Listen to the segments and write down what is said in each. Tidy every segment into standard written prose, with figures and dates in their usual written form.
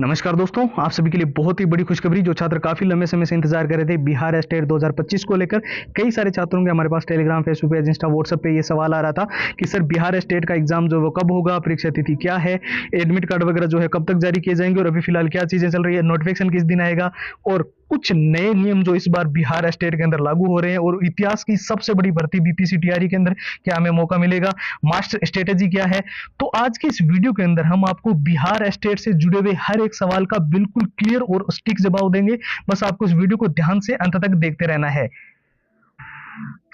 नमस्कार दोस्तों, आप सभी के लिए बहुत ही बड़ी खुशखबरी। जो छात्र काफी लंबे समय से इंतजार कर रहे थे बिहार स्टेट 2025 को लेकर, कई सारे छात्रों के हमारे पास Telegram, Facebook page, Insta, WhatsApp पे ये सवाल आ रहा था कि सर बिहार स्टेट का एग्जाम जो वो कब होगा, परीक्षा तिथि क्या है, एडमिट कार्ड वगैरह जो है कब तक जारी किए जाएंगे और अभी फिलहाल क्या चीजें चल रही है, नोटिफिकेशन किस दिन आएगा और कुछ नए नियम जो इस बार बिहार स्टेट के अंदर लागू हो रहे हैं और इतिहास की सबसे बड़ी भर्ती बीपीसी टीआरई के अंदर क्या हमें मौका मिलेगा, मास्टर स्ट्रेटेजी क्या है। तो आज की इस वीडियो के अंदर हम आपको बिहार स्टेट से जुड़े हुए हर एक सवाल का बिल्कुल क्लियर और सटीक जवाब देंगे। बस आपको इस वीडियो को ध्यान से अंत तक देखते रहना है।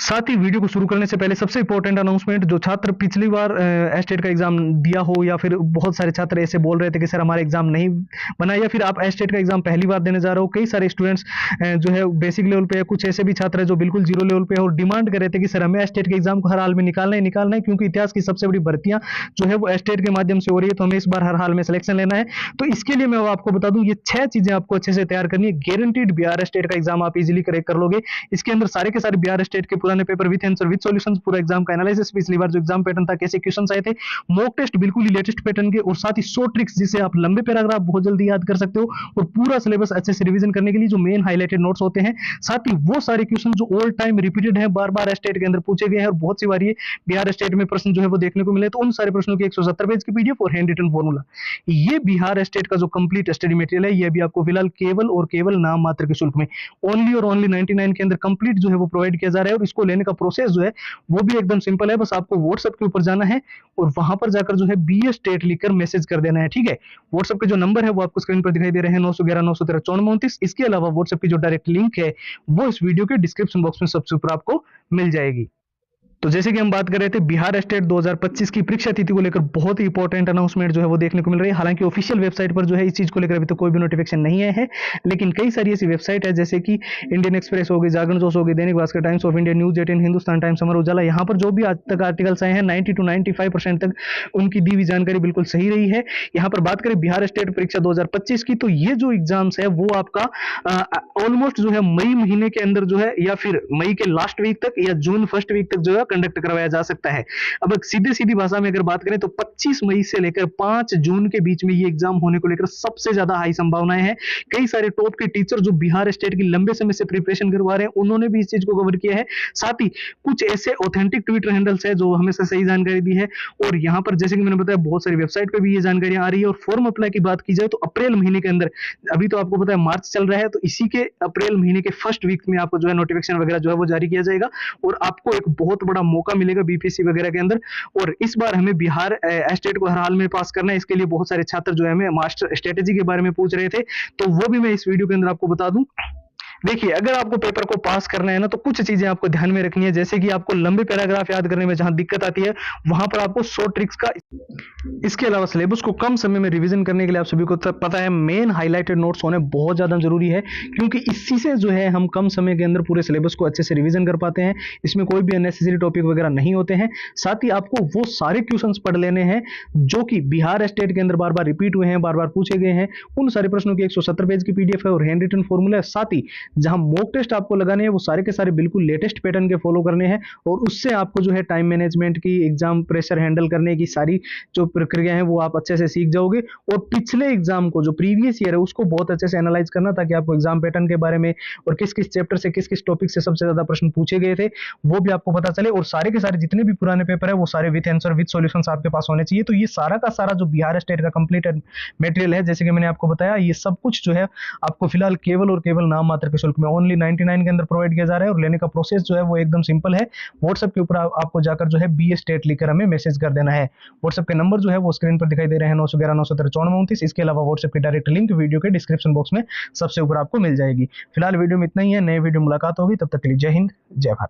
साथ ही वीडियो को शुरू करने से पहले सबसे इंपॉर्टेंट अनाउंसमेंट, जो छात्र पिछली बार एस्टेट का एग्जाम दिया हो या फिर बहुत सारे छात्र ऐसे बोल रहे थे कि सर हमारा एग्जाम नहीं बना, या फिर आप एस्टेट का एग्जाम पहली बार देने जा रहे हो, कई सारे स्टूडेंट्स जो है बेसिक लेवल पे, कुछ ऐसे भी छात्र है जो बिल्कुल जीरो लेवल पे है और डिमांड कर रहे थे कि सर हमें एस्टेट के एग्जाम को हर हाल में निकालना है क्योंकि इतिहास की सबसे बड़ी भर्तियां जो है वो एस्टेट के माध्यम से हो रही है, तो हमें इस बार हर हाल में सिलेक्शन लेना है। तो इसके लिए मैं आपको बता दूं, ये 6 चीजें आपको अच्छे से तैयार करनी है। गारंटीड बिहार स्टेट का एग्जाम आप इजीली क्रैक कर लोगे। इसके अंदर सारे के सारे बिहार स्टेट के पुराने paper with answer with solutions, पूरा एग्जाम का एनालिसिस, पिछली बार जो एग्जाम पैटर्न था, कैसे क्वेश्चंस आए थे, मॉक टेस्ट बिल्कुल ही लेटेस्ट पैटर्न के, और साथ ही 100 ट्रिक्स जिसे आप लंबे पैराग्राफ बहुत जल्दी याद कर सकते हो, और पूरा सिलेबस अच्छे से रिवीजन करने के लिए जो मेन हाइलाइटेड नोट्स होते हैं, साथ ही वो सारे क्वेश्चन जो ऑल टाइम रिपीटेड है, बार बार स्टेट के अंदर पूछे गए हैं और बहुत सी बार ये बिहार स्टेट में प्रश्न जो है वो देखने को मिले, तो उन सारे प्रश्नों की 170 पेज की पीडीएफ और हैंड रिटन फॉर्मूला, ये बिहार स्टेट का जो कंप्लीट स्टडी मटेरियल है, ये भी आपको फिलहाल केवल और केवल नाम मात्र के शुल्क में ओनली और ओनली 99 के अंदर कंप्लीट जो है वो प्रोवाइड किया जा रहा है। और इसको लेने का प्रोसेस जो है वो भी एकदम सिंपल है। बस आपको व्हाट्सएप के ऊपर जाना है और वहां पर जाकर जो है बीए स्टेट लिखकर मैसेज कर देना है, ठीक है। व्हाट्सएप के जो नंबर है वो आपको स्क्रीन पर दिखाई दे रहे हैं, 911 913 9429। इसके अलावा व्हाट्सएप की जो डायरेक्ट लिंक है वो इस वीडियो के डिस्क्रिप्शन बॉक्स में सबसे ऊपर आपको मिल जाएगी। तो जैसे कि हम बात कर रहे थे बिहार स्टेट 2025 की परीक्षा तिथि को लेकर बहुत ही इंपॉर्टेंट अनाउंसमेंट जो है वो देखने को मिल रही है। हालांकि ऑफिशियल वेबसाइट पर जो है इस चीज को लेकर अभी तो कोई भी नोटिफिकेशन नहीं आया है, लेकिन कई सारी ऐसी वेबसाइट है जैसे कि इंडियन एक्सप्रेस हो गई, जागरण जोश हो गई, Dainik Bhaskar, Times of India, News 18, Hindustan Times, Amar Ujala, यहाँ पर जो भी आज तक आर्टिकल्स आए हैं 90 to 95% तक उनकी दी हुई जानकारी बिल्कुल सही रही है। यहाँ पर बात करें बिहार स्टेट परीक्षा 2025 की, तो ये जो एग्जाम्स है वो आपका ऑलमोस्ट जो है मई महीने के अंदर जो है, या फिर मई के लास्ट वीक तक या जून फर्स्ट वीक तक जो है कंडक्ट करवाया जा सकता है। अब सीधी सीधी भाषा में अगर बात करें तो 25 मई से लेकर 5 जून के बीच में ये एग्जाम होने को लेकर सबसे ज्यादा हाई संभावनाएं हैं। कई सारे टॉप के टीचर जो बिहार स्टेट की लंबे समय से प्रिपरेशन करवा रहे हैं, उन्होंने भी इस चीज को कवर किया है। साथ ही कुछ ऐसे ऑथेंटिक ट्विटर हैंडल्स है जो हमेशा सही जानकारी दी है, और यहाँ पर जैसे कि मैंने बताया बहुत सारी वेबसाइट पे भी ये जानकारियां आ रही है। और फॉर्म अप्लाई की बात की जाए तो अप्रैल महीने के अंदर, अभी तो आपको पता है मार्च चल रहा है, तो इसी के अप्रैल महीने के फर्स्ट वीक में आपको जो है नोटिफिकेशन वगैरह जो है वो जारी किया जाएगा और आपको एक बहुत बड़ा मौका मिलेगा बीपीएससी वगैरह के अंदर। और इस बार हमें बिहार स्टेट को हर हाल में पास करना है। इसके लिए बहुत सारे छात्र जो है हमें मास्टर स्ट्रेटेजी के बारे में पूछ रहे थे, तो वो भी मैं इस वीडियो के अंदर आपको बता दूं। देखिए, अगर आपको पेपर को पास करना है ना, तो कुछ चीजें आपको ध्यान में रखनी है, जैसे कि आपको लंबे पैराग्राफ याद करने में जहां दिक्कत आती है वहां पर आपको शॉर्ट ट्रिक्स का, इसके अलावा सिलेबस को कम समय में रिवीजन करने के लिए आप सभी को पता है मेन हाइलाइटेड नोट्स होने बहुत ज्यादा जरूरी है, क्योंकि इसी से जो है हम कम समय के अंदर पूरे सिलेबस को अच्छे से रिवीजन कर पाते हैं। इसमें कोई भी अननेसेसरी टॉपिक वगैरह नहीं होते हैं। साथ ही आपको वो सारे क्वेश्चंस पढ़ लेने हैं जो कि बिहार स्टेट के अंदर बार बार रिपीट हुए हैं, बार बार पूछे गए हैं। उन सारे प्रश्नों की 170 पेज की पीडीएफ है और हैंड रिटन फॉर्मूला है। साथ ही जहां मॉक टेस्ट आपको लगाने हैं वो सारे के सारे बिल्कुल लेटेस्ट पैटर्न के फॉलो करने हैं, और उससे आपको जो है टाइम मैनेजमेंट की, एग्जाम प्रेशर हैंडल करने की सारी जो प्रक्रिया है वो आप अच्छे से सीख जाओगे। और पिछले एग्जाम को, जो प्रीवियस ईयर है, उसको बहुत अच्छे से एनालाइज करना, ताकि आपको एग्जाम पैटर्न के बारे में और किस किस चैप्टर से, किस किस टॉपिक से सबसे ज्यादा प्रश्न पूछे गए थे वो भी आपको पता चले। और सारे के सारे जितने भी पुराने पेपर है वो सारे विथ आंसर विथ सॉल्यूशंस आपके पास होने चाहिए। तो ये सारा का सारा जो बिहार स्टेट का कंप्लीट मटेरियल है, जैसे कि मैंने आपको बताया, ये सब कुछ जो है आपको फिलहाल केवल और केवल नाम मात्र के शुल्क में ओनली 99 के अंदर प्रोवाइड किया जा रहा है। और लेने का प्रोसेस जो है वो एकदम सिंपल है। व्हाट्सएप के ऊपर आपको जाकर जो है बीए स्टेट लिखकर हमें मैसेज कर देना है। व्हाट्सएप के नंबर जो है वो स्क्रीन पर दिखाई दे रहे हैं, 911 913 9429। इसके अलावा व्हाट्सएप की डायरेक्ट लिंक वीडियो के डिस्क्रिप्शन बॉक्स में सबसे ऊपर आपको मिल जाएगी। फिलहाल वीडियो में इतना ही है, नए वीडियो मुलाकात होगी, तब तक के लिए जय हिंद, जय भारत।